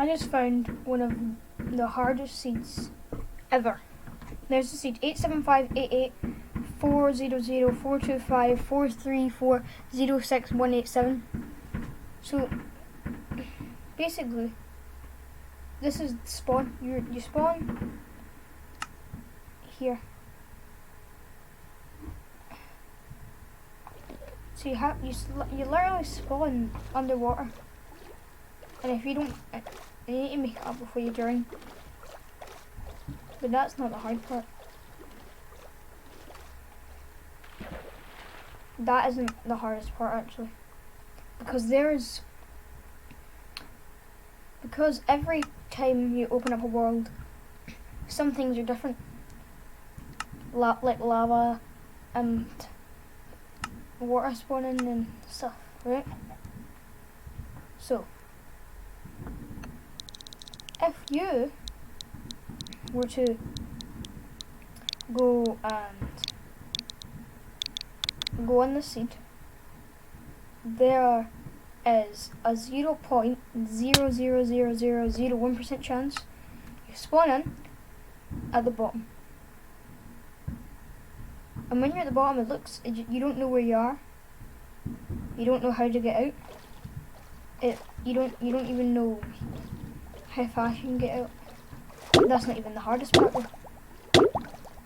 I just found one of the hardest seeds ever. There's the seed 8758840042543406187. So basically, this is spawn. You spawn here. So you literally spawn underwater, and if you don't, you need to make it up before you drown. But that's not the hard part. That isn't the hardest part actually, because every time you open up a world, some things are different, like lava and water spawning and stuff, right? So if you were to go on the seed, there is a 0.00001% chance you spawn in at the bottom. And when you're at the bottom, you don't know where you are. You don't know how to get out. You don't even know how fast you can get out. That's not even the hardest part though.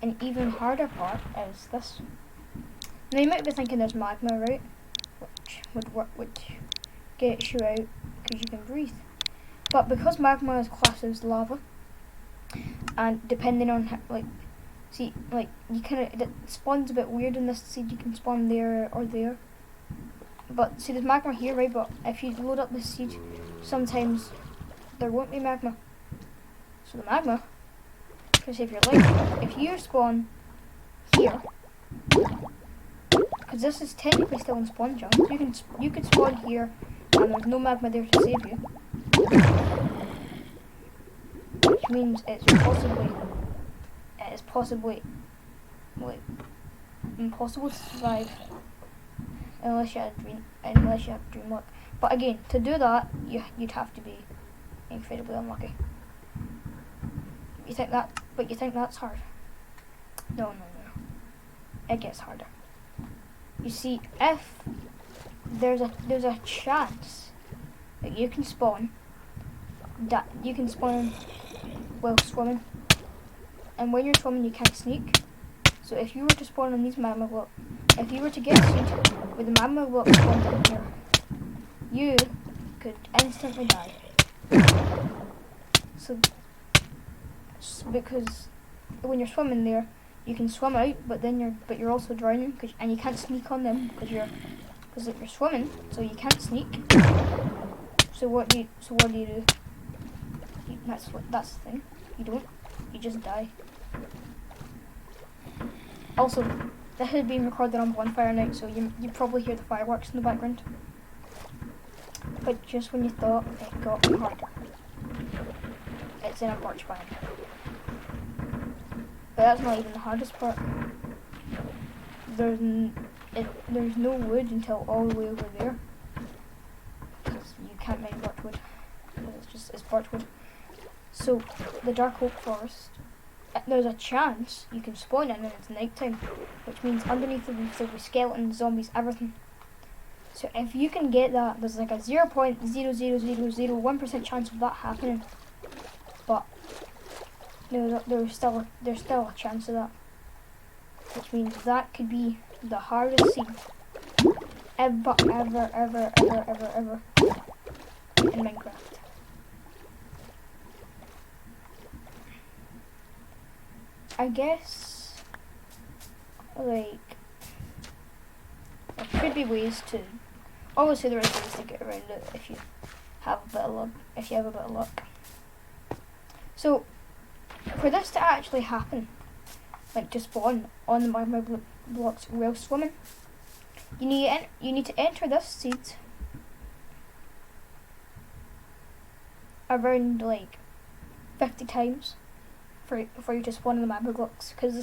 An even harder part is this. Now you might be thinking there's magma, right? Which gets you out because you can breathe. But because magma is classed as lava, and depending on how, it spawns a bit weird in this seed. You can spawn there or there. But see, there's magma here, right? But if you load up this seed, sometimes there won't be magma. So the magma can save your life. If you spawn here, because this is technically still in spawn chunk, you could spawn here, and there's no magma there to save you, which means it is possibly impossible to survive unless you have dream luck. But again, to do that, you'd have to be incredibly unlucky. You think that's hard? No. It gets harder. You see, if there's a chance that you can spawn while swimming, and when you're swimming you can't sneak. So if you were to spawn on these magma blocks, if you were to get a seed with the magma block spawned in here, you could instantly die. So because when you're swimming there, you can swim out, but you're also drowning, and you can't sneak on them because you're swimming, so you can't sneak. So what do you do? That's the thing. You just die. Also, this is being recorded on bonfire night, so you probably hear the fireworks in the background. But just when you thought it got harder, it's in a birch biome. But that's not even the hardest part. There's no wood until all the way over there, because you can't mine birchwood. It's birchwood. So the dark oak forest, there's a chance you can spawn in and it's nighttime, which means underneath the roof there'll be skeletons, zombies, everything. So if you can get that, there's like a 0.00001% chance of that happening. But there's still a chance of that, which means that could be the hardest seed ever in Minecraft. I guess there could be ways to. Obviously, there is ways to get around it if you have a bit of luck. So, for this to actually happen, to spawn on the magma blocks while swimming, you need to enter this seed around 50 times for you to spawn in the magma blocks, because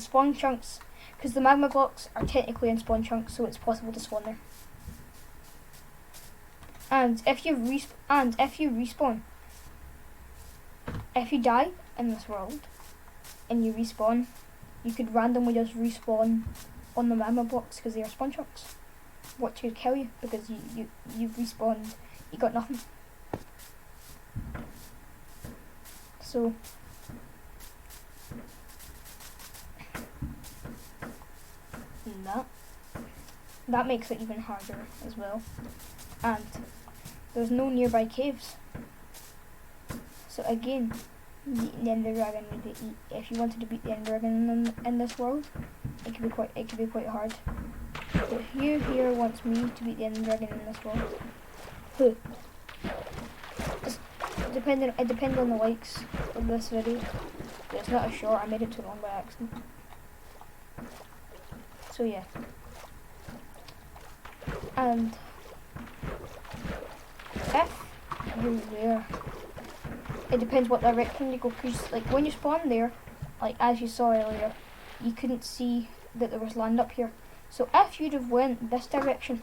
the magma blocks are technically in spawn chunks, so it's possible to spawn there. And if you respawn, if you die in this world and you respawn, you could randomly just respawn on the magma blocks because they are spawn chunks, which could kill you because you've respawned, you got nothing. So that makes it even harder as well. And there's no nearby caves. So again, the Ender Dragon would be if you wanted to beat the Ender Dragon in this world, it could be quite hard. But here wants me to beat the Ender Dragon in this world. Who? It depends on the likes of this video. It's not a short, I made it too long by accident. So yeah. And if you're there, it depends what direction you go, because like when you spawn there, like as you saw earlier, you couldn't see that there was land up here. So if you'd have went this direction,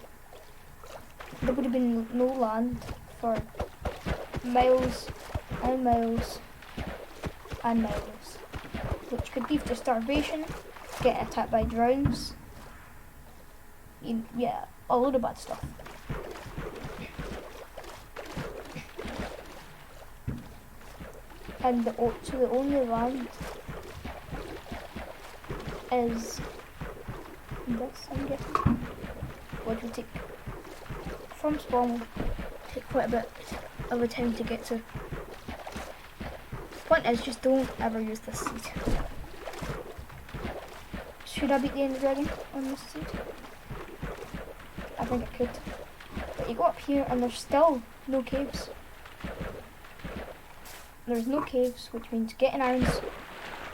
there would have been no land for miles and miles and miles, which could lead to starvation, getting attacked by drowns, yeah, a load of bad stuff. And the only land is this, I'm guessing, which will take from spawn will take quite a bit of a time to get to. Point is, just don't ever use this seed. Should I beat the Ender Dragon on this seed? I think I could. But you go up here and there's still no caves. There's no caves, which means getting iron's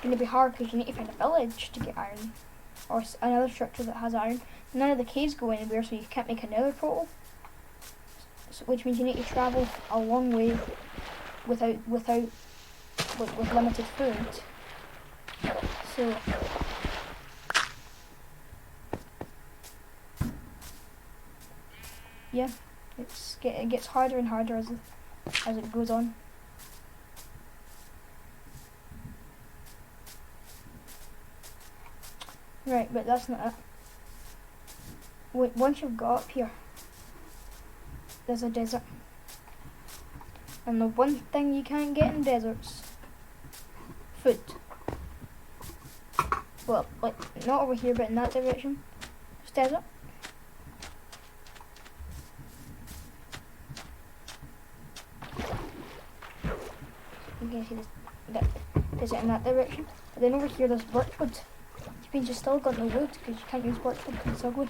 going to be hard because you need to find a village to get iron. Or another structure that has iron. None of the caves go anywhere, so you can't make another portal. So, which means you need to travel a long way with limited food. So yeah, it gets harder and harder as it goes on. Right, but that's not it. Once you've got up here, there's a desert. And the one thing you can't get in deserts, food. Well, like, not over here, but in that direction, it's desert. You can see this desert in that direction. But then over here, there's birchwood. Which means you've still got no wood, because you can't use birchwood because it's ugly.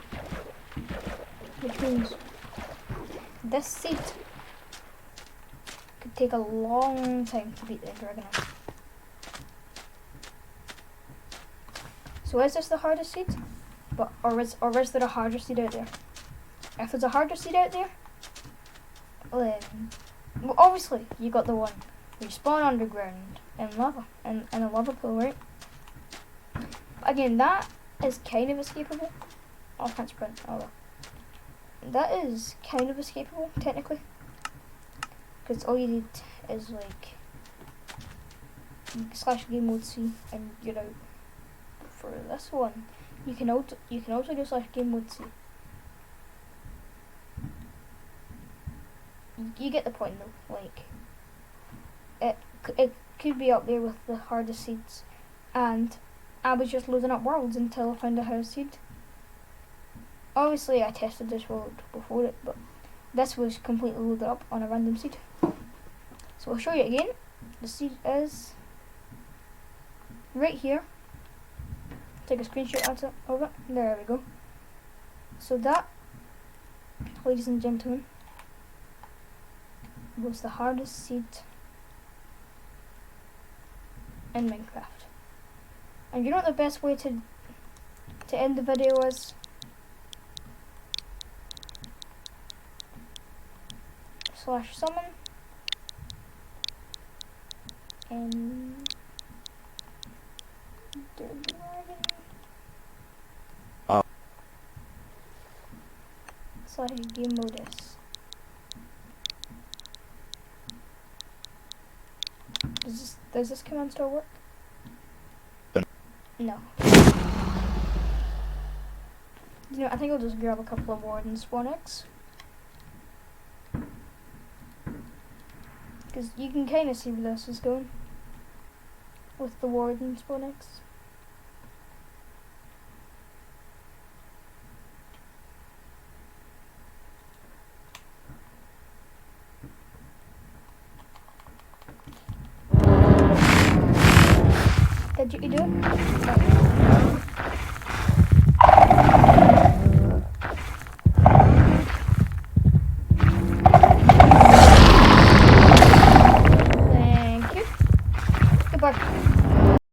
Which means this seed could take a long time to beat the dragon. So is this the hardest seed? Or is there a harder seed out there? If there's a harder seed out there, then well, obviously you got the one where you spawn underground in lava, in a lava pool, right? But again, that is kind of escapable. Oh, I can't sprint. Oh well. That is kind of escapable, technically. Because all you need is like slash game mode C and you're out. For this one, you can also do slash game mode C. You get the point though. Like it could be up there with the hardest seeds, and I was just loading up worlds until I found a hard seed. Obviously, I tested this world before it, but this was completely loaded up on a random seed. So I'll show you again. The seed is right here. Take a screenshot of it. There we go. So that, ladies and gentlemen, was the hardest seed in Minecraft. And you know what the best way to end the video is? Slash summon and slash game mode S. Does this command still work? No. You know, I think I'll just grab a couple of warden spawn eggs. Because you can kind of see where this is going. With the warden spawn eggs. Did you do it?